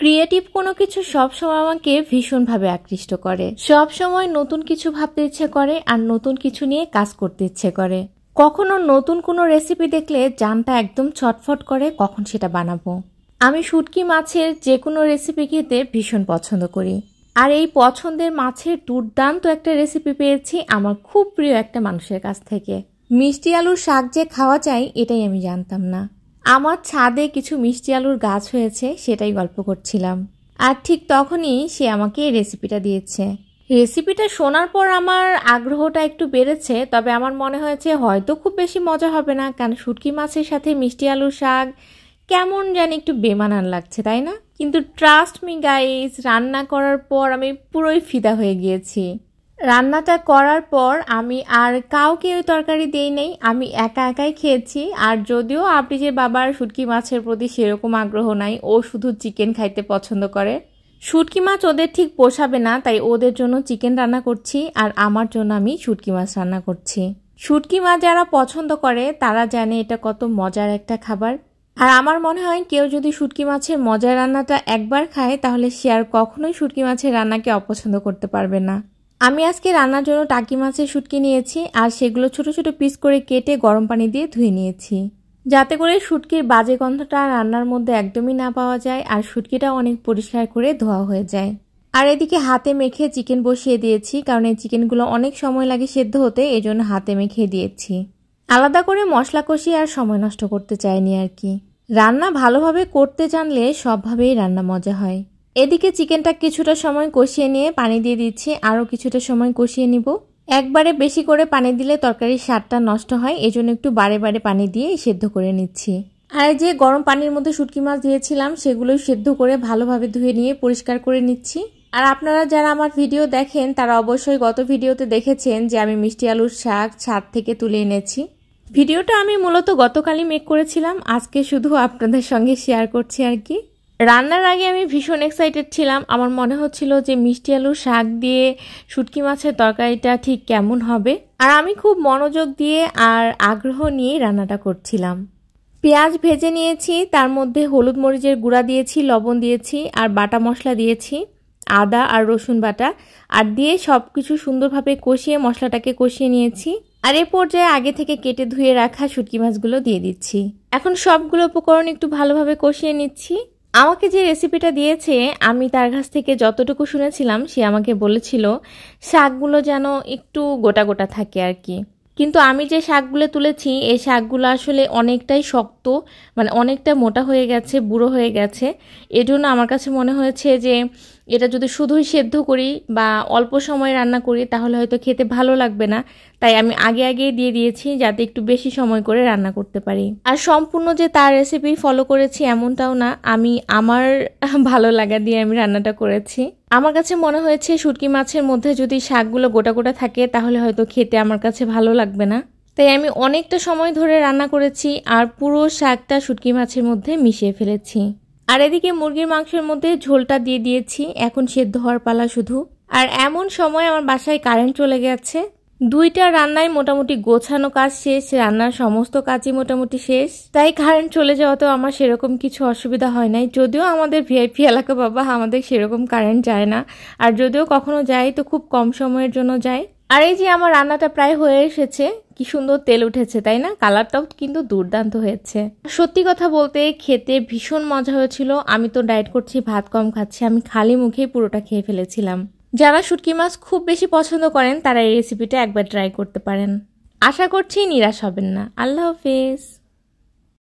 Creative কোনো কিছু সবসময় আমাকে ভীষণভাবে আকৃষ্ট করে। সবসময় নতুন কিছু ভাবতে ইচ্ছে করে আর নতুন কিছু নিয়ে কাজ করতে ইচ্ছে করে। কখনো নতুন কোনো রেসিপি দেখলে জানটা একদম ছটফট করে কখন সেটা বানাবো। আমি শুটকি মাছের যে কোনো রেসিপি খেতে ভীষণ পছন্দ করি। আর এই পছন্দের মাছের দুর্দান্ত একটা রেসিপি পেয়েছি আমার খুব প্রিয় একটা মানুষের কাছ থেকে। মিষ্টি আলুর শাক যে খাওয়া যায় এটাই আমি জানতাম না। আমার ছাদে কিছু মিষ্টি আলুর গাছ হয়েছে, সেটাই গল্প করছিলাম। আর ঠিক তখনই সে আমাকে এই রেসিপিটা দিয়েছে। রেসিপিটা শোনার পর আমার আগ্রহটা একটু বেড়েছে, তবে আমার মনে হয়েছে হয়তো খুব বেশি মজা হবে না, কারণ শুটকি মাছের সাথে মিষ্টি আলুর শাক কেমন জানি একটু বেমানান লাগছে, তাই না? কিন্তু ট্রাস্ট মি গাইস, রান্না করার পর আমি পুরোই ফিদা হয়ে গিয়েছি। রান্নাটা করার পর আমি আর কাউকে ওই তরকারি দেই নাই, আমি একা একাই খেয়েছি। আর যদিও আবরিজের বাবার শুটকি মাছের প্রতি সেরকম আগ্রহ নাই, ও শুধু চিকেন খাইতে পছন্দ করে। শুটকি মাছ ওদের ঠিক পোষাবে না, তাই ওদের জন্য চিকেন রান্না করছি আর আমার জন্য আমি শুটকি মাছ রান্না করছি। শুটকি মাছ যারা পছন্দ করে তারা জানে এটা কত মজার একটা খাবার। আর আমার মনে হয় কেউ যদি শুটকি মাছের মজার রান্নাটা একবার খায় তাহলে সে আর কখনোই শুটকি মাছের রান্নাকে অপছন্দ করতে পারবে না। আমি আজকে রান্নার জন্য টাকি মাছের শুটকি নিয়েছি আর সেগুলো ছোট ছোট পিস করে কেটে গরম পানি দিয়ে ধুয়ে নিয়েছি, যাতে করে শুটকির বাজে গন্ধটা রান্নার মধ্যে একদমই না পাওয়া যায় আর শুটকিটা অনেক পরিষ্কার করে ধোয়া হয়ে যায়। আর এদিকে হাতে মেখে চিকেন বসিয়ে দিয়েছি, কারণ এই চিকেনগুলো অনেক সময় লাগে সেদ্ধ হতে, এই জন্য হাতে মেখে দিয়েছি। আলাদা করে মশলা কষিয়ে আর সময় নষ্ট করতে চাইনি আর কি। রান্না ভালোভাবে করতে জানলে সবভাবেই রান্না মজা হয়। এদিকে চিকেনটা কিছুটা সময় কষিয়ে নিয়ে পানি দিয়ে দিচ্ছি, আরও কিছুটা সময় কষিয়ে নিব। একবারে বেশি করে পানি দিলে তরকারির স্বাদটা নষ্ট হয়, এজন্য একটু বারে বারে পানি দিয়ে সেদ্ধ করে নিচ্ছি। আর যে গরম পানির মধ্যে শুটকি মাছ দিয়েছিলাম সেগুলো সেদ্ধ করে ভালোভাবে ধুয়ে নিয়ে পরিষ্কার করে নিচ্ছি। আর আপনারা যারা আমার ভিডিও দেখেন তারা অবশ্যই গত ভিডিওতে দেখেছেন যে আমি মিষ্টি আলুর শাক ছাদ থেকে তুলে এনেছি। ভিডিওটা আমি মূলত গতকালই মেক করেছিলাম, আজকে শুধু আপনাদের সঙ্গে শেয়ার করছি আর কি। রান্নার আগে আমি ভীষণ এক্সাইটেড ছিলাম, আমার মনে হচ্ছিল যে মিষ্টি আলুর শাক দিয়ে শুটকি মাছের তরকারিটা ঠিক কেমন হবে। আর আমি খুব মনোযোগ দিয়ে আর আগ্রহ নিয়ে রান্নাটা করছিলাম। পেঁয়াজ ভেজে নিয়েছি, তার মধ্যে হলুদ মরিচের গুঁড়া দিয়েছি, লবণ দিয়েছি আর বাটা মশলা দিয়েছি, আদা আর রসুন বাটা, আর দিয়ে সব কিছু সুন্দরভাবে কষিয়ে মশলাটাকে কষিয়ে নিয়েছি। আর এ পর্যায়ে আগে থেকে কেটে ধুয়ে রাখা শুটকি মাছগুলো দিয়ে দিচ্ছি। এখন সবগুলো উপকরণ একটু ভালোভাবে কষিয়ে নিচ্ছি। আমাকে যে রেসিপিটা দিয়েছে আমি তার কাছ থেকে যতটুকু শুনেছিলাম সে আমাকে বলেছিল শাকগুলো যেন একটু গোটা গোটা থাকে আর কি। কিন্তু আমি যে শাকগুলো তুলেছি এই শাকগুলো আসলে অনেকটাই শক্ত, মানে অনেকটা মোটা হয়ে গেছে, বুড়ো হয়ে গেছে। এজন্য আমার কাছে মনে হয়েছে যে এটা যদি শুধুই সেদ্ধ করি বা অল্প সময় রান্না করি তাহলে হয়তো খেতে ভালো লাগবে না, তাই আমি আগে দিয়ে দিয়েছি যাতে একটু বেশি সময় করে রান্না করতে পারি। আর সম্পূর্ণ যে তার রেসিপি ফলো করেছি এমনটাও না, আমি আমার ভালো লাগা দিয়ে আমি রান্নাটা করেছি। আমার কাছে মনে হয়েছে শুটকি মাছের মধ্যে যদি শাকগুলো গোটা গোটা থাকে তাহলে হয়তো খেতে আমার কাছে ভালো লাগবে না, তাই আমি অনেকটা সময় ধরে রান্না করেছি আর পুরো শাকটা শুটকি মাছের মধ্যে মিশিয়ে ফেলেছি। আর এদিকে মুরগির মাংসের মধ্যে ঝোলটা দিয়ে দিয়েছি, এখন সেদ্ধ হওয়ার পালা শুধু। আর এমন সময় আমার বাসায় কারেন্ট চলে গেছে। দুইটা রান্নায় মোটামুটি গোছানো কাজ শেষ, রান্নার সমস্ত কাজই মোটামুটি শেষ, তাই কারেন্ট চলে যাওয়াতেও আমার সেরকম কিছু অসুবিধা হয় নাই। যদিও আমাদের ভিআইপি এলাকা বাবা, আমাদের সেরকম কারেন্ট যায় না, আর যদিও কখনো যায় তো খুব কম সময়ের জন্য যায়। আর এই যে আমার রান্নাটা প্রায় হয়ে এসেছে, কি সুন্দর তেল উঠেছে তাই না? কালারটাও কিন্তু দুর্দান্ত হয়েছে। সত্যি কথা বলতে খেতে ভীষণ মজা হয়েছিল। আমি তো ডায়েট করছি, ভাত কম খাচ্ছি, আমি খালি মুখেই পুরোটা খেয়ে ফেলেছিলাম। যারা শুটকি মাছ খুব বেশি পছন্দ করেন তারা এই রেসিপিটা একবার ট্রাই করতে পারেন। আশা করছি নিরাশ হবেন না। আল্লাহ হাফেজ।